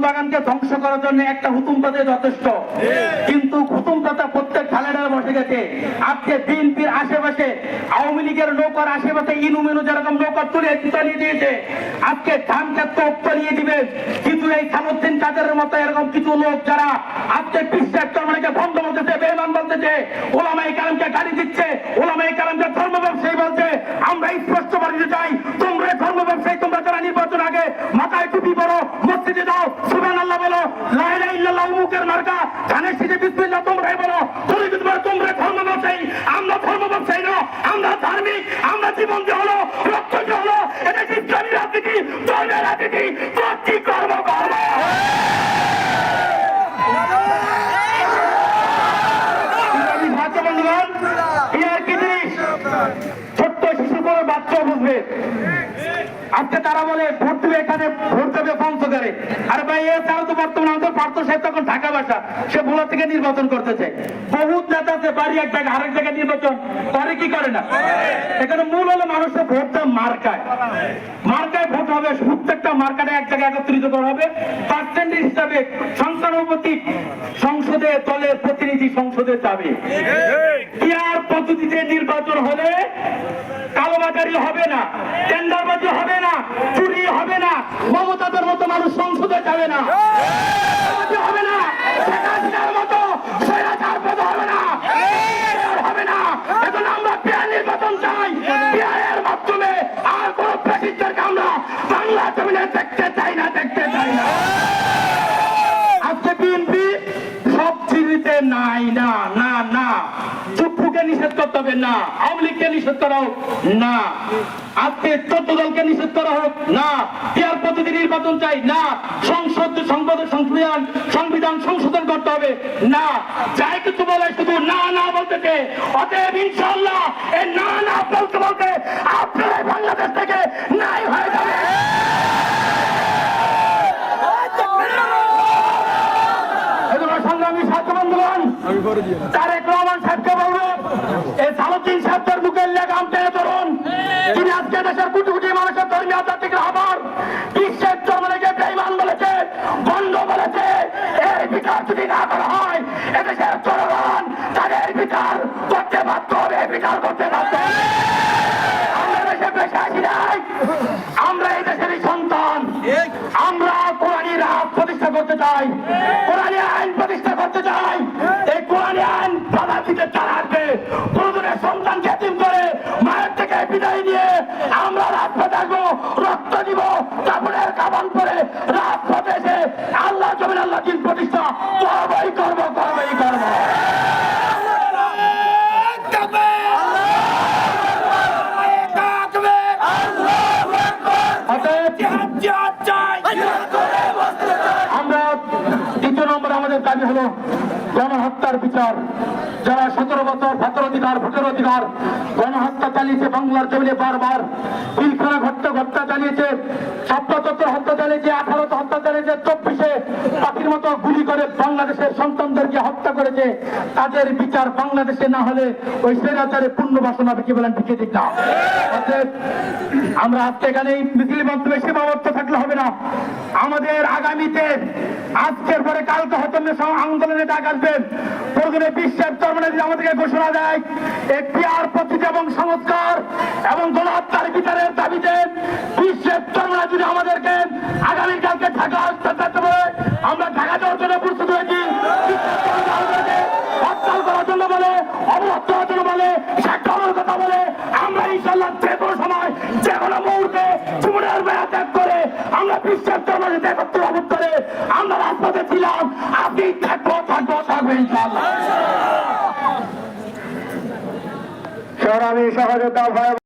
বাগানকে ধ্বংস করার জন্য একটা হুতুম পাতা যথেষ্ট, কিন্তু হুতুম পাতা প্রত্যেক খালেডার বসে গেছে। আজকে বিএনপির আশেপাশে আওয়ামী লীগের নৌকার আশেপাশে ইনুমিনু যেরকম নৌকা তুলিয়ে দিয়েছে, আজকে ধান ক্ষেত্র তলিয়ে দিবে। কিন্তু এই সামুদ্দিন কাদেরের মতো এরকম কিছু লোক যারা আজকে বিশ্বাস চরমানিকে ভণ্ড বলতেছে, বেঈমান বলতেছে, ওলামায়ে কেরামকে গালি দিচ্ছে, ওলামায়ে কেরামকে ধর্ম ব্যবসায়ী বলছে, আমরা স্পষ্ট বলতে চাই, তোমরা ধর্ম ব্যবসায়ী, তোমরা যারা নির্বাচন আগে মাথায় টুপি পরো, মসজিদে যাও, সুবহানাল্লাহ বলো, লা ইলাহা ইল্লাল্লাহ মুখের মার্কা, ধানের শীষে বিসমিল্লাহ তোমরাই বলো, তোমরা ধর্ম ব্যবসায়ী। আমরা ধর্ম ব্যবসায়ী না, আমরা ধার্মিক। আমরা জীবন দিয়ে হলো, রক্ত দিয়ে হলো, এটা ইসলামী রাজনীতি, ধর্মের রাজনীতি, কি করবো করবো। ছোট্ট শিশু করে বাচ্চা বুঝবে। আজকে তারা বলে ভোট দেবে, এখানে ভোট দেবে পঞ্চগড়ে। আর ভাই তারা তো বর্তমানে আমাদের পার্থ সাহেব তখন ঢাকা বাসা, সে ভোলা থেকে নির্বাচন করতেছে। বহুত নেতা আছে বাড়ি এক জায়গায় আরেক জায়গায় নির্বাচন করে, কি করে না? এখানে মূল হলো মানুষের ভোটটা মার্কায়, মার্কায় ভোট হবে। প্রত্যেকটা মার্কাটা এক জায়গায় একত্রিত করা হবে। পার্সেন্টেজ হিসাবে সংখ্যানুপাতিক সংসদে দলের প্রতিনিধি সংসদে যাবে। ইয়ার পদ্ধতিতে নির্বাচন হলে কালোবাজারি হবে না, টেন্ডারবাজি হবে না, চুরি হবে না, মমতাদের মতো মানুষ সংসদে যাবে না, হবে না, মতো হবে না, হবে না। এখন আমরা পেয়ার নির্বাচন চাই, পেয়ারের মাধ্যমে আর কোন প্রেসিডেন্টকে আমরা বাংলা জমিনে দেখতে চাই না, দেখতে চাই না। আজকে বিএনপি সব চিনিতে নাই, না না না, চুপ্পুকে নিষেধ করতে হবে না, আওয়ামী লীগকে নিষেধ করা হোক না, আজকে 14 দলকে নিষেধ করা হোক না, পেয়ার পদ্ধতি নির্বাচন চাই না, সংবিধান সংশোধন করতে হবে না, যাই কিছু বলে শুধু না না বলতেছে। অতএব ইনশাআল্লাহ এই না না বলতে বলতে আপনারা বাংলাদেশ থেকে নাই হয়ে যাবে। সংগ্রামী ছাত্র বন্ধুগণ, তারেক রহমান সাহেবকে বলবো, এই সালাউদ্দিন সাহেবের মুখের লেগাম টেনে ধরুন। তিনি আজকে দেশের কোটি কোটি মানুষের ধর্মীয় আধ্যাত্মিক রাহবার বিশ্বের জনগণকে বেঈমান বলেছে, বন্ধ বলেছে। এর বিচার যদি না করা হয়, এদেশের জনগণ তাদের বিচার করতে বাধ্য হবে, বিচার করতে বাধ্য হবে। আমরা দেশে পেশা আসি নাই, আমরা এই দেশেরই সন্তান। আমরা কোরআনী রাজ প্রতিষ্ঠা করতে চাই, কোরআনী আইন প্রতিষ্ঠা করতে চাই। এই কোরআনী আইন বাধা দিতে চালাবে কোনজনের সন্তানকে এতিম করে মায়ের থেকে বিদায় নিয়ে আমরা রাজপথে আসবো, রক্ত দিব, কাপড়ের কাবান করে রাজপথে এসে আল্লাহ জমিন আল্লাহ দিন প্রতিষ্ঠা করবই করবো, করবই করবো। আমরা দ্বিতীয় নম্বর আমাদের দাবি হলো গণহত্যার বিচার। যারা 17 বছর ভোটের অধিকার গণহত্যা চালিয়েছে বাংলার জমিনে, বারবার পিলখানা হত্যা চালিয়েছে, ৭৭ হত্যা চালিয়েছে, 18 হত্যা চালিয়েছে, 24-এ পাখির মতো গুলি করে বাংলাদেশের সন্তানদেরকে হত্যা করেছে। তাদের বিচার বাংলাদেশে না হলে ওই স্বৈরাচারে পুনর্বাসন হবে। কি বলেন, ঠিক না? আমরা আজকে এখানে মিছিলের মাধ্যমে সীমাবদ্ধ থাকলে হবে না। আমাদের আগামীতে আজকের পরে কালকে হয়তো আন্দোলনে ডাক আসবেন। প্রয়োজনে বিশ্বের চরমনে যদি আমাদেরকে ঘোষণা দেয় এই পেয়ার পদ্ধতি এবং সংস্কার এবং গণহত্যার বিচারের দাবিতে বিশ্বের চরমনে যদি আমাদেরকে আগামীকালকে ঢাকা আসতে বলে, আমরা ঢাকা যাওয়ার জন্য প্রস্তুত হয়েছি। হরতাল করার জন্য বলে, অবরোধ করার জন্য বলে, সাক্ষাতের কথা বলে, আমরা ইনশাআল্লাহ যে কোনো সময় যে কোনো মুহূর্তে জীবনের বেড়া ত্যাগ করে আমরা বিশ্বের চরমনে একত্র অবস্থানে আমরা রাজপথে ছিলাম, আপনি থাকবো ইনশাআল্লাহ। সংগ্রামী সহযোগিতা